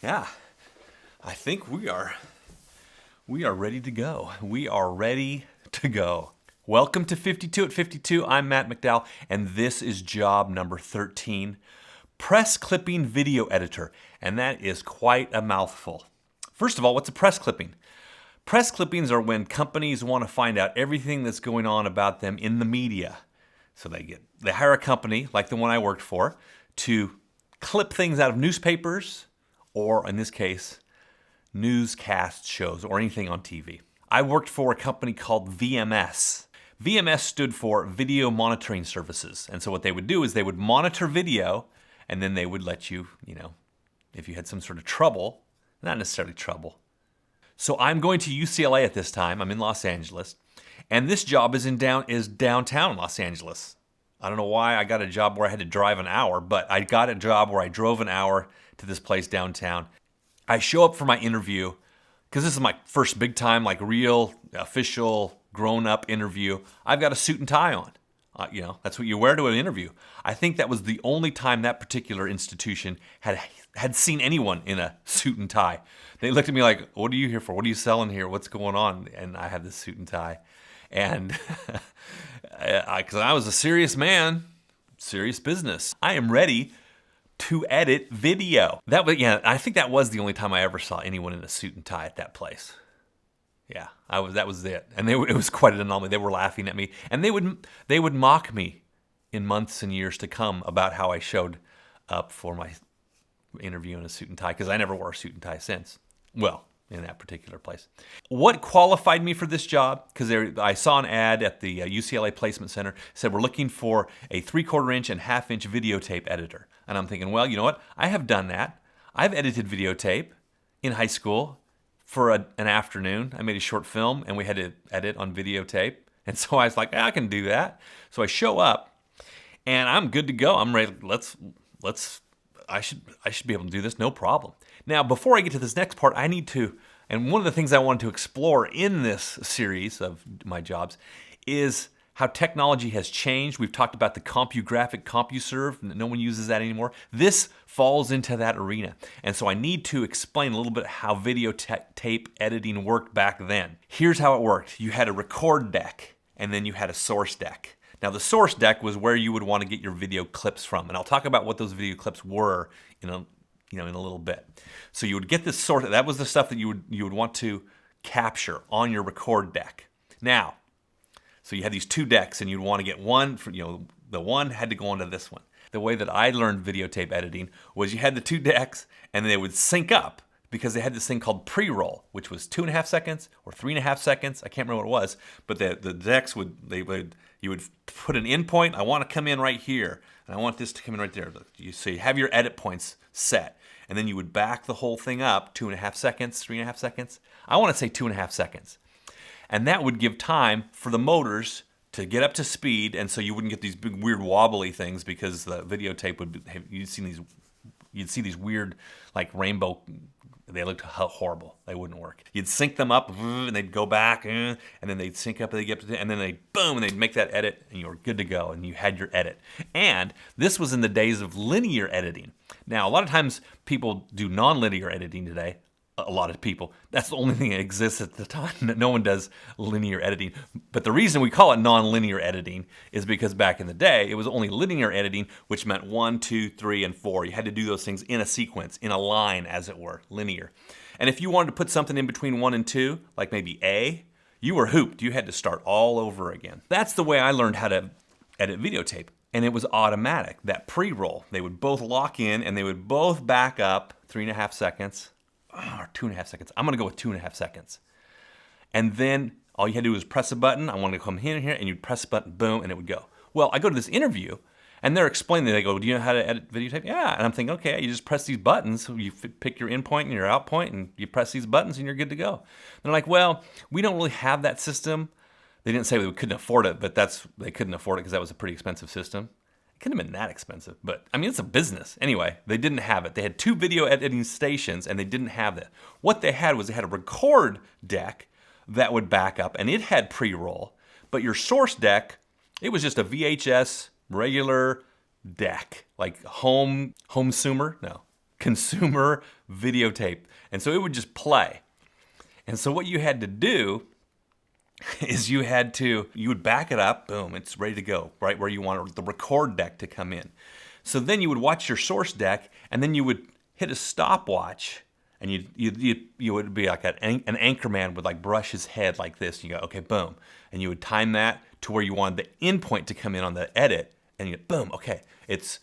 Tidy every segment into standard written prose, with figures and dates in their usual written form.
Yeah, I think we are ready to go. We are ready to go. Welcome to 52 at 52. I'm Matt McDowell, and this is job number 13, press clipping video editor. And that is quite a mouthful. First of all, what's a press clipping? Press clippings are when companies want to find out everything that's going on about them in the media. So they hire a company, like the one I worked for, to clip things out of newspapers, or in this case, newscast shows or anything on TV. I worked for a company called VMS. VMS stood for Video Monitoring Services. And so what they would do is they would monitor video, and then they would let you, if you had some sort of trouble, not necessarily trouble. So I'm going to UCLA at this time. I'm in Los Angeles. And this job is downtown Los Angeles. I don't know why I got a job where I had to drive an hour, but I got a job where I drove an hour to this place downtown. I show up for my interview because this is my first big time, like real, official, grown-up interview. I've got a suit and tie on. That's what you wear to an interview. I think that was the only time that particular institution had seen anyone in a suit and tie. They looked at me like, "What are you here for? What are you selling here? What's going on?" And I have this suit and tie. And because I was a serious man, serious business. I am ready to edit video. I think that was the only time I ever saw anyone in a suit and tie at that place. Yeah, that was it. And it was quite an anomaly. They were laughing at me, and they would mock me in months and years to come about how I showed up for my interview in a suit and tie, because I never wore a suit and tie since. Well, in that particular place. What qualified me for this job? Because I saw an ad at the UCLA Placement Center, said we're looking for a 3/4 inch and 1/2 inch videotape editor. And I'm thinking, well, you know what? I have done that. I've edited videotape in high school for an afternoon. I made a short film and we had to edit on videotape. And so I was like, I can do that. So I show up and I'm good to go. I'm ready. I should be able to do this, no problem. Now, before I get to this next part, and one of the things I wanted to explore in this series of my jobs is how technology has changed. We've talked about the CompuGraphic CompuServe. No one uses that anymore. This falls into that arena. And so I need to explain a little bit how videotape editing worked back then. Here's how it worked. You had a record deck, and then you had a source deck. Now, the source deck was where you would want to get your video clips from, and I'll talk about what those video clips were in a little bit. So you would get this source. That was the stuff that you would want to capture on your record deck. Now, so you had these two decks, and you'd want to get one. The one had to go onto this one. The way that I learned videotape editing was you had the two decks, and they would sync up, because they had this thing called pre-roll, which was 2.5 seconds or 3.5 seconds. I can't remember what it was, but the decks you would put an in point. I want to come in right here, and I want this to come in right there. So you have your edit points set, and then you would back the whole thing up 2.5 seconds, 3.5 seconds. I want to say 2.5 seconds, and that would give time for the motors to get up to speed, and so you wouldn't get these big weird wobbly things, because the videotape you'd see these weird like rainbow. They looked horrible. They wouldn't work. You'd sync them up, and they'd go back, and then they'd sync up, and then they'd make that edit, and you were good to go, and you had your edit. And this was in the days of linear editing. Now, a lot of times people do non-linear editing today. A lot of people. That's the only thing that exists at the time. No one does linear editing. But the reason we call it non-linear editing is because back in the day, it was only linear editing, which meant 1, 2, 3, and 4. You had to do those things in a sequence, in a line, as it were, linear. And if you wanted to put something in between 1 and 2, like maybe A, you were hooped. You had to start all over again. That's the way I learned how to edit videotape. And it was automatic, that pre-roll. They would both lock in, and they would both back up 3.5 seconds. Or 2.5 seconds. I'm going to go with 2.5 seconds. And then all you had to do was press a button. I want to come in here, and you'd press a button, boom, and it would go. Well, I go to this interview, and they're explaining. They go, "Do you know how to edit videotape?" Yeah. And I'm thinking, okay, you just press these buttons. So you pick your in point and your out point, and you press these buttons, and you're good to go. And they're like, well, we don't really have that system. They didn't say we couldn't afford it, but they couldn't afford it because that was a pretty expensive system. Couldn't have been that expensive, but I mean, it's a business. Anyway, they didn't have it. They had 2 video editing stations, and they didn't have that. What they had was they had a record deck that would back up, and it had pre-roll, but your source deck, it was just a VHS regular deck, like home sumer. No, consumer videotape. And so it would just play. And so what you had to do is you would back it up, boom, it's ready to go, right where you want the record deck to come in. So then you would watch your source deck, and then you would hit a stopwatch, and you would be like an anchorman would like brush his head like this. And you go, okay, boom. And you would time that to where you wanted the end point to come in on the edit, and you boom, okay, it's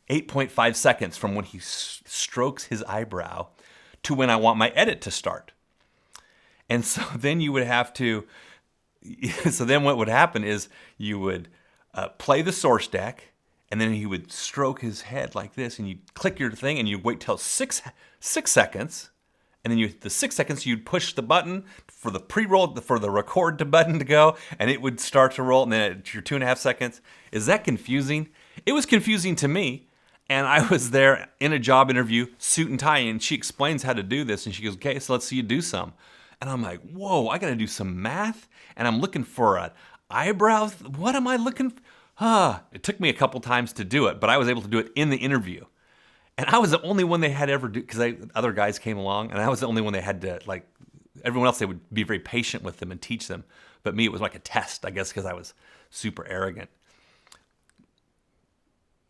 8.5 seconds from when he strokes his eyebrow to when I want my edit to start. And so then you would have to, so then what would happen is you would play the source deck, and then he would stroke his head like this, and you'd click your thing, and you'd wait till 6 seconds, and then the 6 seconds you'd push the button for the pre-roll, for the record to button to go, and it would start to roll, and then at your 2.5 seconds. Is that confusing? It was confusing to me, and I was there in a job interview, suit and tie, and she explains how to do this, and she goes, okay, so let's see you do some. And I'm like, whoa, I got to do some math, and I'm looking for an eyebrow. What am I looking for? It took me a couple times to do it, but I was able to do it in the interview. And I was the only one they had ever do, because other guys came along, and I was the only one they had to, like, everyone else, they would be very patient with them and teach them. But me, it was like a test, I guess, because I was super arrogant.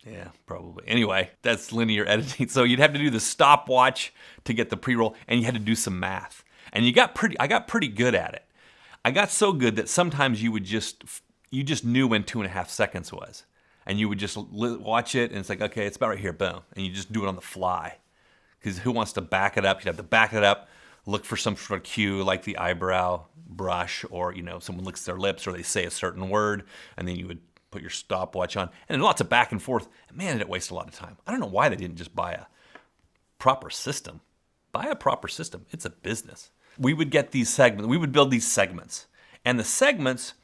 Yeah, probably. Anyway, that's linear editing. So you'd have to do the stopwatch to get the pre-roll, and you had to do some math. And I got pretty good at it. I got so good that sometimes you just knew when 2.5 seconds was. And you would just watch it, and it's like, okay, it's about right here, boom. And you just do it on the fly. Because who wants to back it up? You'd have to back it up, look for some sort of cue, like the eyebrow brush, or, someone licks their lips, or they say a certain word, and then you would put your stopwatch on. And lots of back and forth. And man, did it waste a lot of time. I don't know why they didn't just buy a proper system. Buy a proper system. It's a business. We would get these segments. We would build these segments. And the segments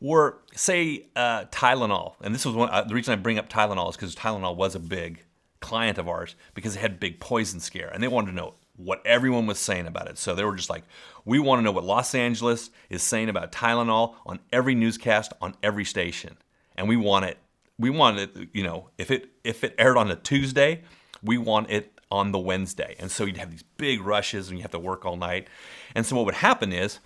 were, say, Tylenol. And this was the reason I bring up Tylenol is because Tylenol was a big client of ours because it had big poison scare. And they wanted to know what everyone was saying about it. So they were just like, we want to know what Los Angeles is saying about Tylenol on every newscast, on every station. And we want it, if it aired on a Tuesday, we want it on the Wednesday. And so you'd have these big rushes and you have to work all night. And so what would happen is,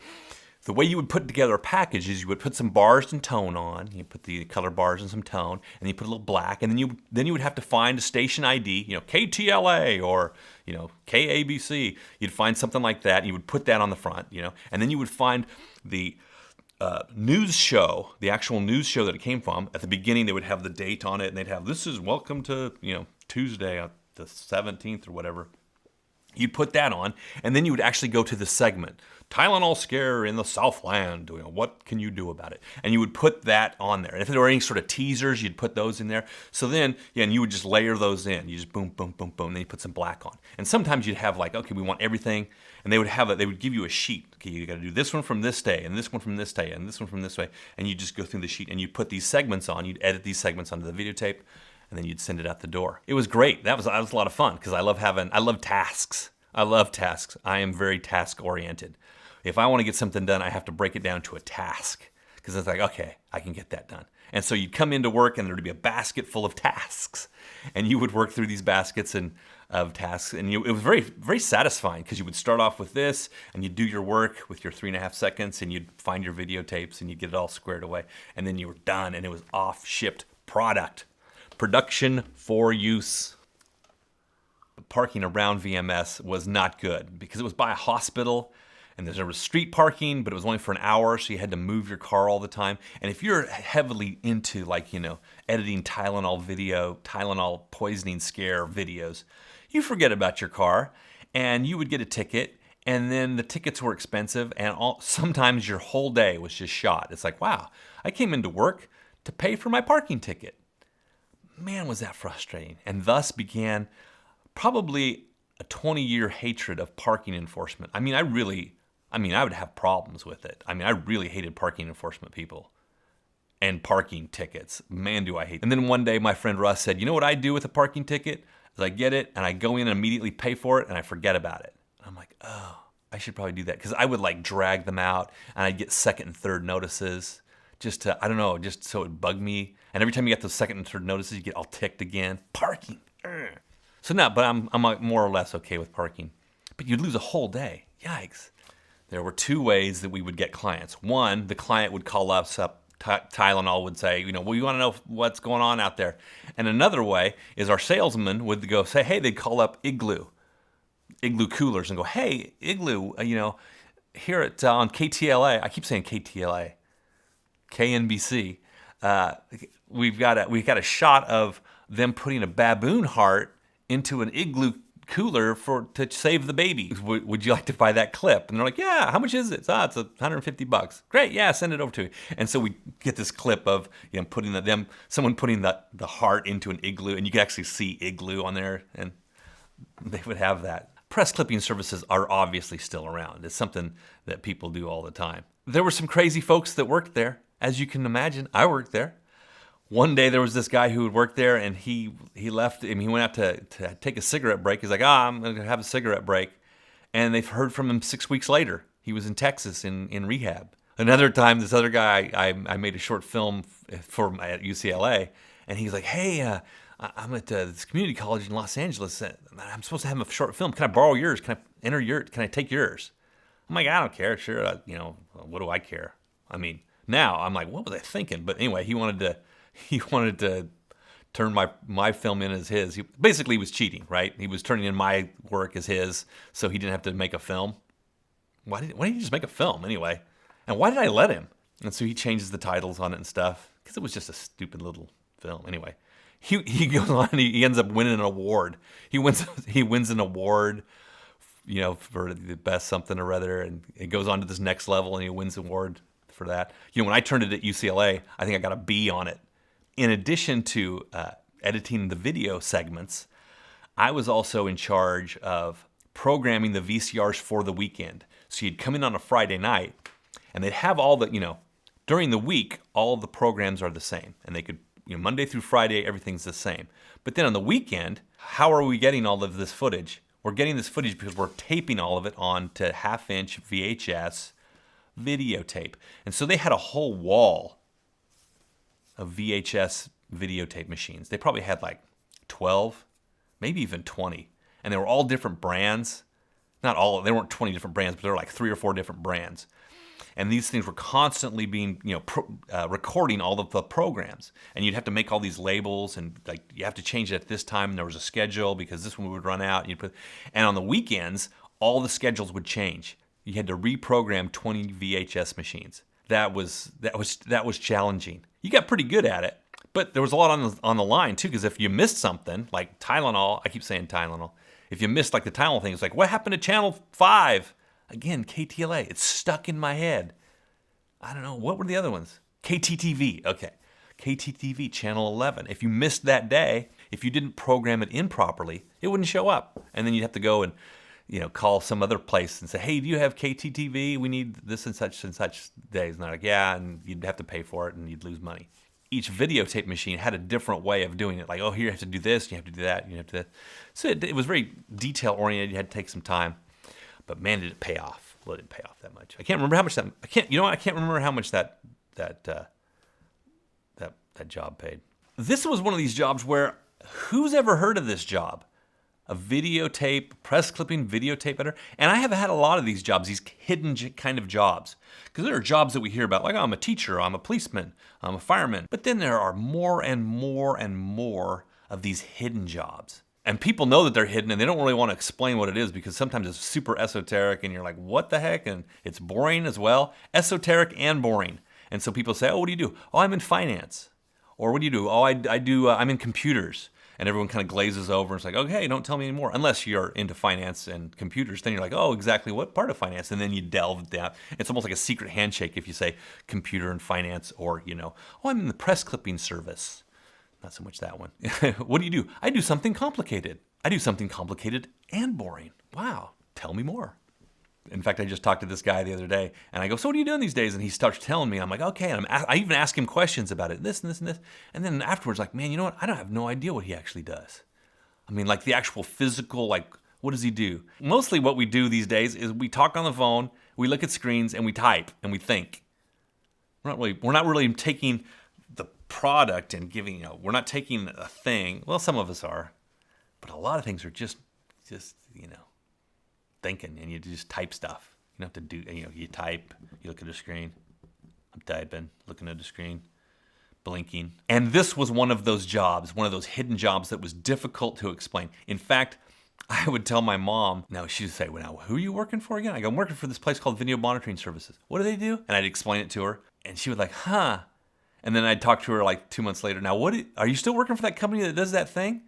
the way you would put together a package is you would put some bars and tone on. You put the color bars and some tone, and you put a little black, and then you would have to find a station ID, KTLA or KABC. You'd find something like that. And you would put that on the front, and then you would find the news show, the actual news show that it came from. At the beginning, they would have the date on it, and they'd have, this is welcome to Tuesday, the 17th or whatever. You'd put that on, and then you would actually go to the segment. Tylenol scare in the Southland. What can you do about it? And you would put that on there. And if there were any sort of teasers, you'd put those in there. So then, and you would just layer those in. You just boom, boom, boom, boom. And then you put some black on. And sometimes you'd have like, okay, we want everything. And they would give you a sheet. Okay, you got to do this one from this day, and this one from this day, and this one from this way. And you just go through the sheet, and you'd put these segments on. You'd edit these segments onto the videotape, and then you'd send it out the door. It was great. That was a lot of fun because I love tasks. I love tasks. I am very task-oriented. If I want to get something done, I have to break it down to a task because it's like, okay, I can get that done. And so you'd come into work and there'd be a basket full of tasks, and you would work through these baskets of tasks, and it was very, very satisfying because you would start off with this, and you'd do your work with your 3.5 seconds, and you'd find your videotapes, and you'd get it all squared away, and then you were done, and it was off-shipped product. Production for use. Parking around VMS was not good because it was by a hospital, and there was street parking, but it was only for an hour, so you had to move your car all the time. And if you're heavily into editing Tylenol poisoning scare videos, you forget about your car, and you would get a ticket, and then the tickets were expensive, and sometimes your whole day was just shot. It's like, wow, I came into work to pay for my parking ticket. Man, was that frustrating. And thus began probably a 20-year hatred of parking enforcement. I would have problems with it. I really hated parking enforcement people and parking tickets. Man, do I hate them. And then one day my friend Russ said, you know what I do with a parking ticket? Is I get it and I go in and immediately pay for it and I forget about it. And I'm like, oh, I should probably do that. Because I would drag them out and I'd get second and third notices just so it would bug me. And every time you get those second and third notices, you get all ticked again. Parking. So now, but I'm like more or less okay with parking. But you'd lose a whole day. Yikes. There were two ways that we would get clients. One, the client would call us up. Tylenol would say, well, you want to know what's going on out there. And another way is our salesman would go say, hey, they'd call up Igloo coolers and go, hey, Igloo, here at on KTLA, I keep saying KTLA, KNBC, we've got a shot of them putting a baboon heart into an Igloo cooler to save the baby. Would you like to buy that clip? And they're like, yeah, how much is it? It's $150. Great, yeah, send it over to me. And so we get this clip of someone putting the heart into an Igloo, and you can actually see Igloo on there, and they would have that. Press clipping services are obviously still around. It's something that people do all the time. There were some crazy folks that worked there. As you can imagine, I worked there. One day there was this guy who would work there, and he left, and he went out to take a cigarette break. He's like, I'm going to have a cigarette break. And they've heard from him 6 weeks later. He was in Texas in rehab. Another time, this other guy, I made a short film at UCLA, and he's like, hey, I'm at this community college in Los Angeles. I'm supposed to have a short film. Can I borrow yours? Can I take yours? I'm like, I don't care. Sure, what do I care? I mean, now I'm like, what was I thinking? But anyway, he wanted to turn my film in as his. He basically was cheating, right? He was turning in my work as his, so he didn't have to make a film. Why didn't he just make a film anyway? And why did I let him? And so he changes the titles on it and stuff because it was just a stupid little film anyway. He goes on and he ends up winning an award. He wins an award, for the best something or other, and it goes on to this next level and he wins an award for that. When I turned it at UCLA, I think I got a B on it. In addition to editing the video segments, I was also in charge of programming the VCRs for the weekend. So you'd come in on a Friday night, and they'd have all the, during the week, all the programs are the same, and they could, Monday through Friday, everything's the same. But then on the weekend, how are we getting all of this footage? We're getting this footage because we're taping all of it onto half-inch VHS videotape. And so they had a whole wall of VHS videotape machines. They probably had like 12, maybe even 20. And they were all different brands. Not all, they weren't 20 different brands, but there were like 3 or 4 different brands. And these things were constantly being, recording all of the programs. And you'd have to make all these labels, and like you have to change it at this time. And there was a schedule because this one would run out. And on the weekends, all the schedules would change. You had to reprogram 20 VHS machines. That was challenging. You got pretty good at it, but there was a lot on the line too. Because if you missed something, like Tylenol, I keep saying Tylenol. If you missed like the Tylenol thing, it's like, what happened to Channel 5? Again, KTLA. It's stuck in my head. I don't know. What were the other ones? KTTV. Okay. KTTV, Channel 11. If you missed that day, if you didn't program it in properly, it wouldn't show up. And then you'd have to go and, call some other place and say, hey, do you have KTTV? We need this and such days. And they're like, yeah, and you'd have to pay for it and you'd lose money. Each videotape machine had a different way of doing it. Like, oh, here you have to do this, you have to do that, you have to. So it was very detail oriented. You had to take some time. But man, did it pay off. Well, it didn't pay off that much. I can't remember how much that. I can't remember how much that job paid. This was one of these jobs where who's ever heard of this job? A videotape, press clipping, videotape editor. And I have had a lot of these jobs, these hidden kind of jobs. Because there are jobs that we hear about, like, oh, I'm a teacher, I'm a policeman, I'm a fireman. But then there are more and more and more of these hidden jobs. And people know that they're hidden, and they don't really want to explain what it is because sometimes it's super esoteric, and you're like, what the heck? And it's boring as well. Esoteric and boring. And so people say, oh, what do you do? Oh, I'm in finance. Or what do you do? Oh, I'm in computers. And everyone kind of glazes over and it's like, okay, don't tell me anymore. Unless you're into finance and computers, then you're like, oh, exactly what part of finance? And then you delve down. It's almost like a secret handshake if you say computer and finance, or, oh, I'm in the press clipping service. Not so much that one. What do you do? I do something complicated. I do something complicated and boring. Wow, tell me more. In fact, I just talked to this guy the other day, and I go, so what are you doing these days? And he starts telling me, I'm like, okay. And I even ask him questions about it, this and this and this. And then afterwards, like, man, you know what? I don't have no idea what he actually does. I mean, like the actual physical, like, what does he do? Mostly what we do these days is we talk on the phone, we look at screens, and we type, and we think. We're not really taking the product and giving, we're not taking a thing. Well, some of us are. But a lot of things are just thinking, and you just type stuff. You don't have to do, you type, you look at the screen. I'm typing, looking at the screen, blinking. And this was one of those jobs, one of those hidden jobs that was difficult to explain. In fact, I would tell my mom, now she'd say, well, now, who are you working for again? I go, I'm working for this place called Video Monitoring Services. What do they do? And I'd explain it to her, and she would like, huh. And then I'd talk to her like 2 months later. Now, are you still working for that company that does that thing?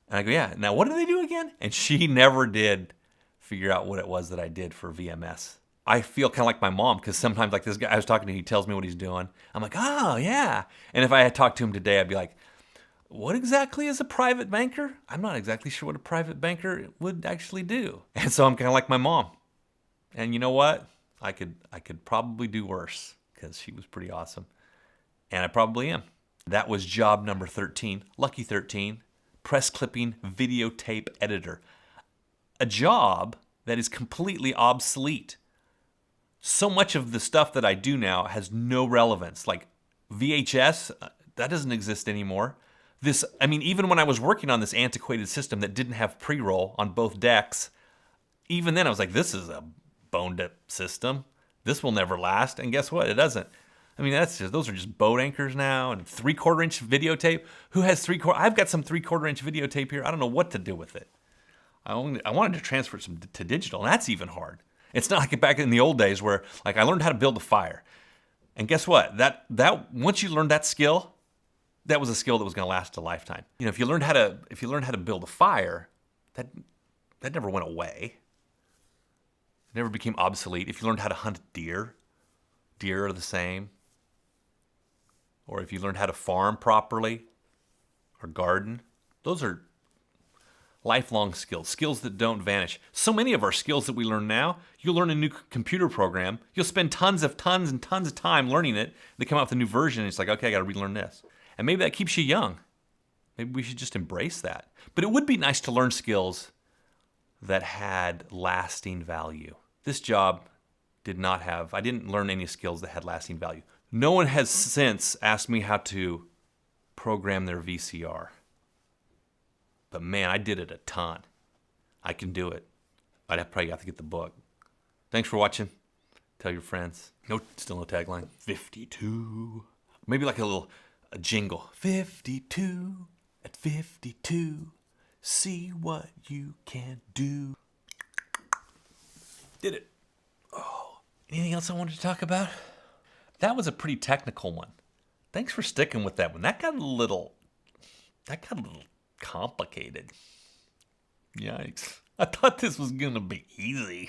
And I go, yeah. Now, what do they do again? And she never did figure out what it was that I did for VMS. I feel kind of like my mom, because sometimes like this guy I was talking to, he tells me what he's doing. I'm like, oh, yeah. And if I had talked to him today, I'd be like, what exactly is a private banker? I'm not exactly sure what a private banker would actually do. And so I'm kind of like my mom. And you know what? I could probably do worse, because she was pretty awesome. And I probably am. That was job number 13, lucky 13, press clipping videotape editor. A job that is completely obsolete. So much of the stuff that I do now has no relevance. Like VHS, that doesn't exist anymore. Even when I was working on this antiquated system that didn't have pre-roll on both decks, even then I was like, this is a boned-up system. This will never last. And guess what? It doesn't. Those are just boat anchors now, and 3/4 inch videotape. Who has 3/4? I've got some 3/4 inch videotape here. I don't know what to do with it. I wanted to transfer some to digital, and that's even hard. It's not like back in the old days where like I learned how to build a fire. And guess what? That once you learned that skill, that was a skill that was going to last a lifetime. If you learned how to build a fire, that never went away. It never became obsolete. If you learned how to hunt deer are the same. Or if you learned how to farm properly or garden, those are lifelong skills that don't vanish. So many of our skills that we learn now, you'll learn a new computer program, you'll spend tons of time learning it, they come out with a new version, and it's like, okay, I gotta relearn this. And maybe that keeps you young. Maybe we should just embrace that. But it would be nice to learn skills that had lasting value. This job I didn't learn any skills that had lasting value. No one has since asked me how to program their VCR. But man, I did it a ton. I can do it. I'd probably have to get the book. Thanks for watching. Tell your friends. Still no tagline. 52. Maybe like a jingle. 52 at 52. See what you can do. Did it. Oh, anything else I wanted to talk about? That was a pretty technical one. Thanks for sticking with that one. That got a little complicated. Yikes. I thought this was going to be easy.